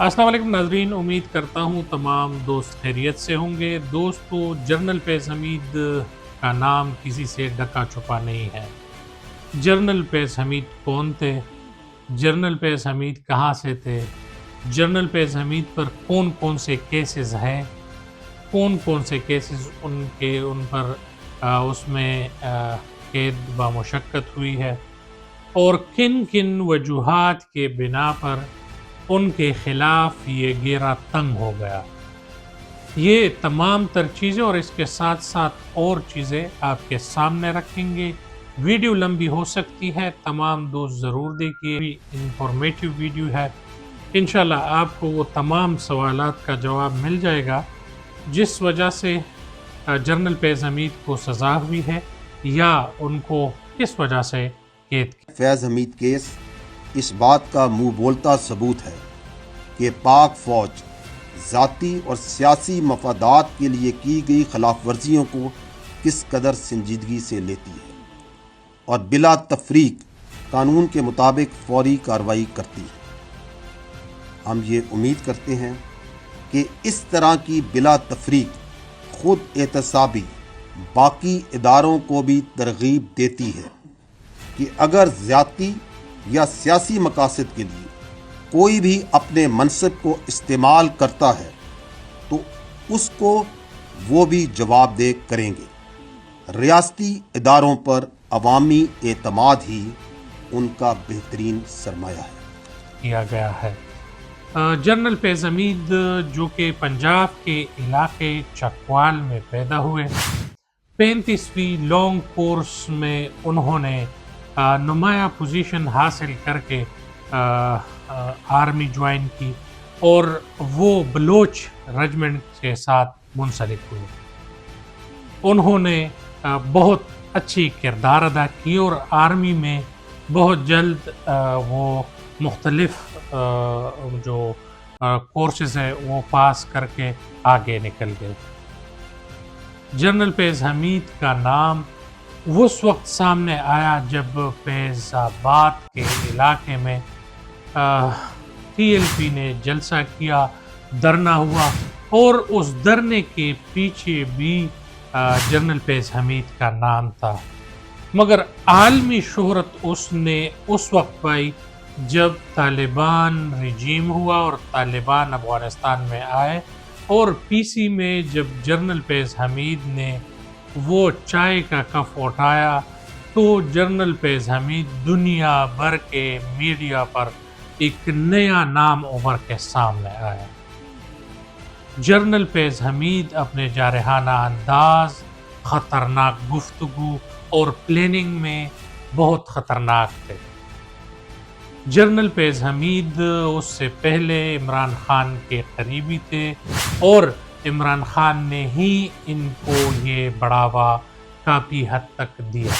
السلام علیکم ناظرین، امید کرتا ہوں تمام دوست خیریت سے ہوں گے۔ دوستو، جنرل فیض حمید کا نام کسی سے ڈکا چھپا نہیں ہے۔ جنرل فیض حمید کون تھے؟ جنرل فیض حمید کہاں سے تھے؟ جنرل فیض حمید پر کون کون سے کیسز ہیں؟ کون کون سے کیسز ان پر اس میں قید بامشقت ہوئی ہے، اور کن کن وجوہات کے بنا پر ان کے خلاف یہ گھیرا تنگ ہو گیا۔ یہ تمام تر چیزیں اور اس کے ساتھ ساتھ اور چیزیں آپ کے سامنے رکھیں گے۔ ویڈیو لمبی ہو سکتی ہے، تمام دوست ضرور دیکھیے، انفارمیٹیو ویڈیو ہے۔ انشاءاللہ آپ کو وہ تمام سوالات کا جواب مل جائے گا جس وجہ سے جنرل فیض حمید کو سزا ہوئی ہے، یا ان کو کس وجہ سے قید کیا۔ فیض حمید کیس اس بات کا منہ بولتا ثبوت ہے کہ پاک فوج ذاتی اور سیاسی مفادات کے لیے کی گئی خلاف ورزیوں کو کس قدر سنجیدگی سے لیتی ہے اور بلا تفریق قانون کے مطابق فوری کارروائی کرتی ہے۔ ہم یہ امید کرتے ہیں کہ اس طرح کی بلا تفریق خود احتسابی باقی اداروں کو بھی ترغیب دیتی ہے کہ اگر ذاتی یا سیاسی مقاصد کے لیے کوئی بھی اپنے منصب کو استعمال کرتا ہے تو اس کو وہ بھی جواب دہ کریں گے۔ ریاستی اداروں پر عوامی اعتماد ہی ان کا بہترین سرمایہ ہے۔ کیا گیا ہے۔ جنرل فیض حمید جو کہ پنجاب کے علاقے چکوال میں پیدا ہوئے، 35ویں لانگ کورس میں انہوں نے نمایاں پوزیشن حاصل کر کے آرمی جوائن کی، اور وہ بلوچ رجمنٹ کے ساتھ منسلک ہوئے۔ انہوں نے بہت اچھی کردار ادا کی اور آرمی میں بہت جلد وہ مختلف جو کورسز ہیں وہ پاس کر کے آگے نکل گئے۔ جنرل فیض حمید کا نام اس وقت سامنے آیا جب فیض آباد کے علاقے میں ٹی ایل پی نے جلسہ کیا، دھرنا ہوا، اور اس دھرنے کے پیچھے بھی جنرل فیض حمید کا نام تھا، مگر عالمی شہرت اس نے اس وقت پائی جب طالبان رجیم ہوا اور طالبان افغانستان میں آئے، اور پی سی میں جب جنرل فیض حمید نے وہ چائے کا کپ اٹھایا تو جنرل فیض حمید دنیا بھر کے میڈیا پر ایک نیا نام ابھر کے سامنے آیا۔ جنرل فیض حمید اپنے جارحانہ انداز، خطرناک گفتگو اور پلاننگ میں بہت خطرناک تھے۔ جنرل فیض حمید اس سے پہلے عمران خان کے قریبی تھے، اور عمران خان نے ہی ان کو یہ بڑھاوا کافی حد تک دیا۔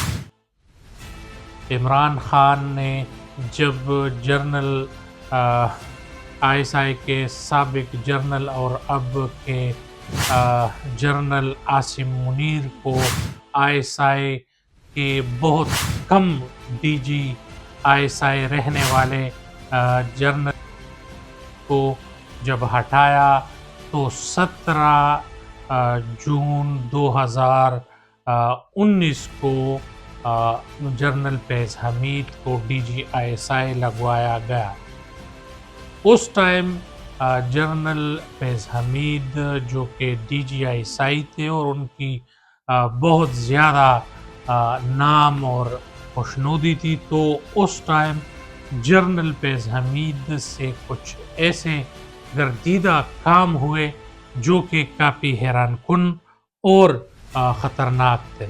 عمران خان نے جب جنرل آئی ایس آئی کے سابق جنرل اور اب کے جنرل عاصم منیر کو آئی ایس آئی کے بہت کم D G I S I رہنے والے جنرل کو جب ہٹایا تو 17 جون 2019 کو جنرل فیض حمید کو D G I S I لگوایا گیا۔ اس ٹائم جنرل فیض حمید جو کہ D G I S I تھے، اور ان کی بہت زیادہ نام اور خوشنودی تھی، تو اس ٹائم جنرل فیض حمید سے کچھ ایسے گردیدہ کام ہوئے جو کہ کافی حیران کن اور خطرناک تھے۔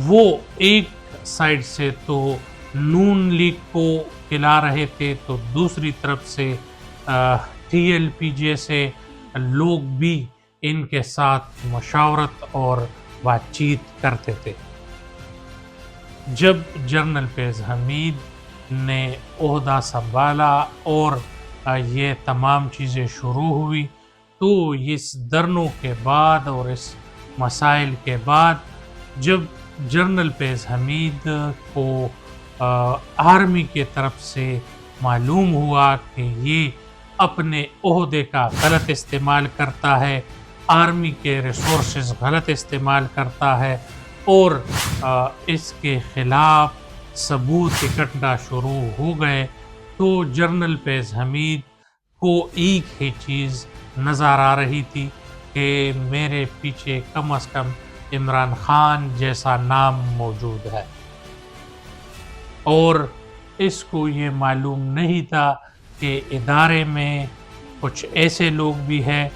وہ ایک سائڈ سے تو نون لیگ کو کھلا رہے تھے، تو دوسری طرف سے ٹی ایل پی جیسے لوگ بھی ان کے ساتھ مشاورت اور بات چیت کرتے تھے۔ جب جنرل فیض حمید نے عہدہ سنبھالا اور یہ تمام چیزیں شروع ہوئی، تو اس دھرنوں کے بعد اور اس مسائل کے بعد جب جنرل فیض حمید کو آرمی کے طرف سے معلوم ہوا کہ یہ اپنے عہدے کا غلط استعمال کرتا ہے، آرمی کے ریسورسز غلط استعمال کرتا ہے اور اس کے خلاف ثبوت اکٹھا شروع ہو گئے، تو جنرل فیض حمید کو ایک ہی چیز نظر آ رہی تھی کہ میرے پیچھے کم از کم عمران خان جیسا نام موجود ہے، اور اس کو یہ معلوم نہیں تھا کہ ادارے میں کچھ ایسے لوگ بھی ہیں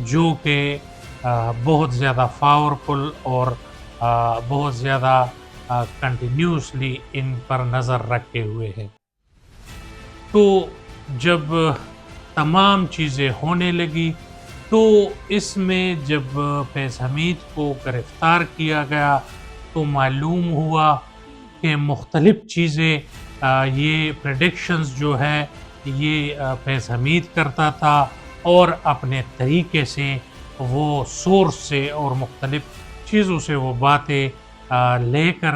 جو کہ بہت زیادہ پاورفل اور بہت زیادہ کنٹینیوسلی ان پر نظر رکھے ہوئے ہیں۔ تو جب تمام چیزیں ہونے لگی تو اس میں جب فیض حمید کو گرفتار کیا گیا تو معلوم ہوا کہ مختلف چیزیں یہ پریڈکشنز جو ہے یہ فیض حمید کرتا تھا، اور اپنے طریقے سے وہ سورس سے اور مختلف چیزوں سے وہ باتیں لے کر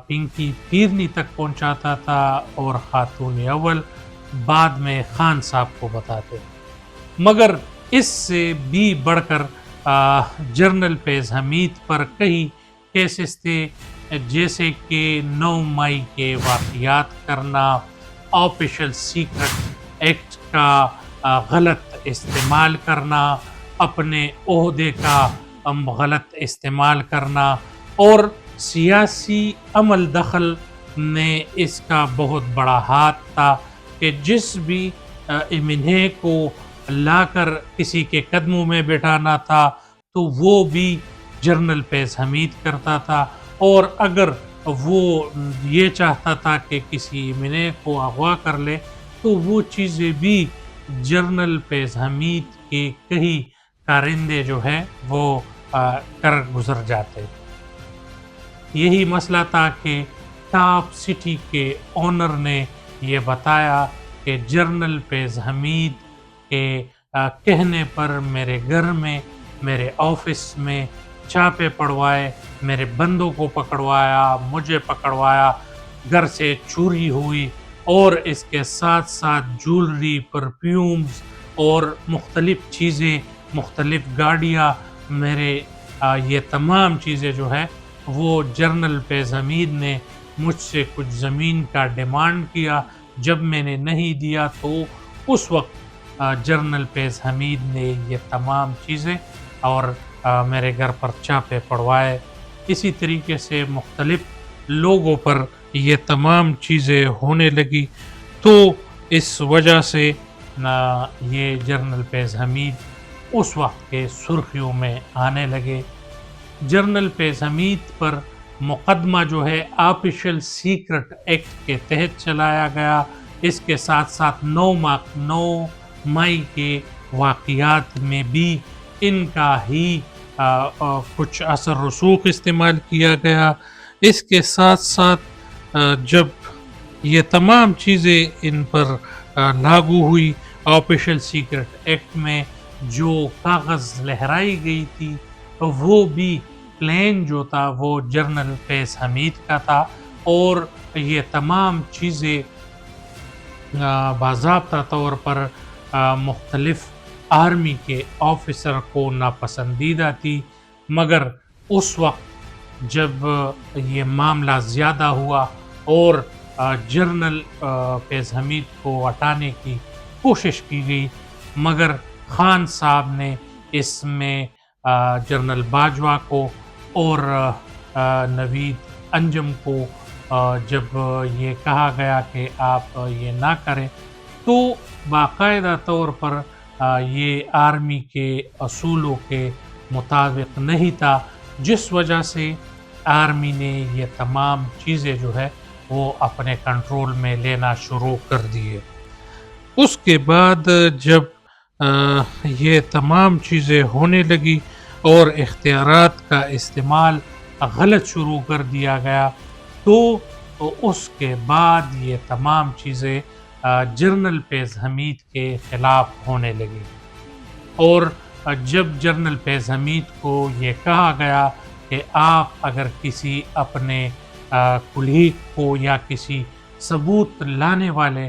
پنکی پیرنی تک پہنچاتا تھا اور خاتون اول بعد میں خان صاحب کو بتاتے۔ مگر اس سے بھی بڑھ کر جنرل فیض حمید پر کئی کیسز تھے، جیسے کہ 9 مئی کے واقعات کرنا، آفیشل سیکرٹ ایکٹ کا غلط استعمال کرنا، اپنے عہدے کا غلط استعمال کرنا، اور سیاسی عمل دخل میں اس کا بہت بڑا ہاتھ تھا کہ جس بھی ایمنہ کو لا کر کسی کے قدموں میں بٹھانا تھا تو وہ بھی جنرل فیض حمید کرتا تھا، اور اگر وہ یہ چاہتا تھا کہ کسی ایمنہ کو اغوا کر لے تو وہ چیزیں بھی جنرل فیض حمید کے کئی کارندے جو ہے وہ کر گزر جاتے۔ یہی مسئلہ تھا کہ ٹاپ سٹی کے اونر نے یہ بتایا کہ جنرل فیض حمید کے کہنے پر میرے گھر میں، میرے آفس میں چھاپے پڑوائے، میرے بندوں کو پکڑوایا، مجھے پکڑوایا، گھر سے چوری ہوئی، اور اس کے ساتھ ساتھ جولری، پرفیومز اور مختلف چیزیں، مختلف گاڑیاں، میرے یہ تمام چیزیں جو ہے وہ جنرل فیض حمید نے مجھ سے کچھ زمین کا ڈیمانڈ کیا۔ جب میں نے نہیں دیا تو اس وقت جنرل فیض حمید نے یہ تمام چیزیں اور میرے گھر پر چھاپے پڑوائے۔ اسی طریقے سے مختلف لوگوں پر یہ تمام چیزیں ہونے لگی، تو اس وجہ سے یہ جنرل فیض حمید اس وقت کے سرخیوں میں آنے لگے۔ جنرل فیض حمید پر مقدمہ جو ہے آفیشل سیکرٹ ایکٹ کے تحت چلایا گیا۔ اس کے ساتھ ساتھ 9 مئی کے واقعات میں بھی ان کا ہی کچھ اثر رسوخ استعمال کیا گیا۔ اس کے ساتھ ساتھ جب یہ تمام چیزیں ان پر لاگو ہوئی، آفیشل سیکرٹ ایکٹ میں جو کاغذ لہرائی گئی تھی وہ بھی پلین جو تھا وہ جنرل فیض حمید کا تھا، اور یہ تمام چیزیں باضابطہ طور پر مختلف آرمی کے آفیسر کو ناپسندیدہ تھی۔ مگر اس وقت جب یہ معاملہ زیادہ ہوا اور جنرل فیض حمید کو ہٹانے کی کوشش کی گئی، مگر خان صاحب نے اس میں جنرل باجوہ کو اور نوید انجم کو جب یہ کہا گیا کہ آپ یہ نہ کریں، تو باقاعدہ طور پر یہ آرمی کے اصولوں کے مطابق نہیں تھا، جس وجہ سے آرمی نے یہ تمام چیزیں جو ہے وہ اپنے کنٹرول میں لینا شروع کر دیے۔ اس کے بعد جب یہ تمام چیزیں ہونے لگی اور اختیارات کا استعمال غلط شروع کر دیا گیا، تو اس کے بعد یہ تمام چیزیں جنرل فیض حمید کے خلاف ہونے لگی، اور جب جنرل فیض حمید کو یہ کہا گیا کہ آپ اگر کسی اپنے کلیگ کو یا کسی ثبوت لانے والے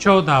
14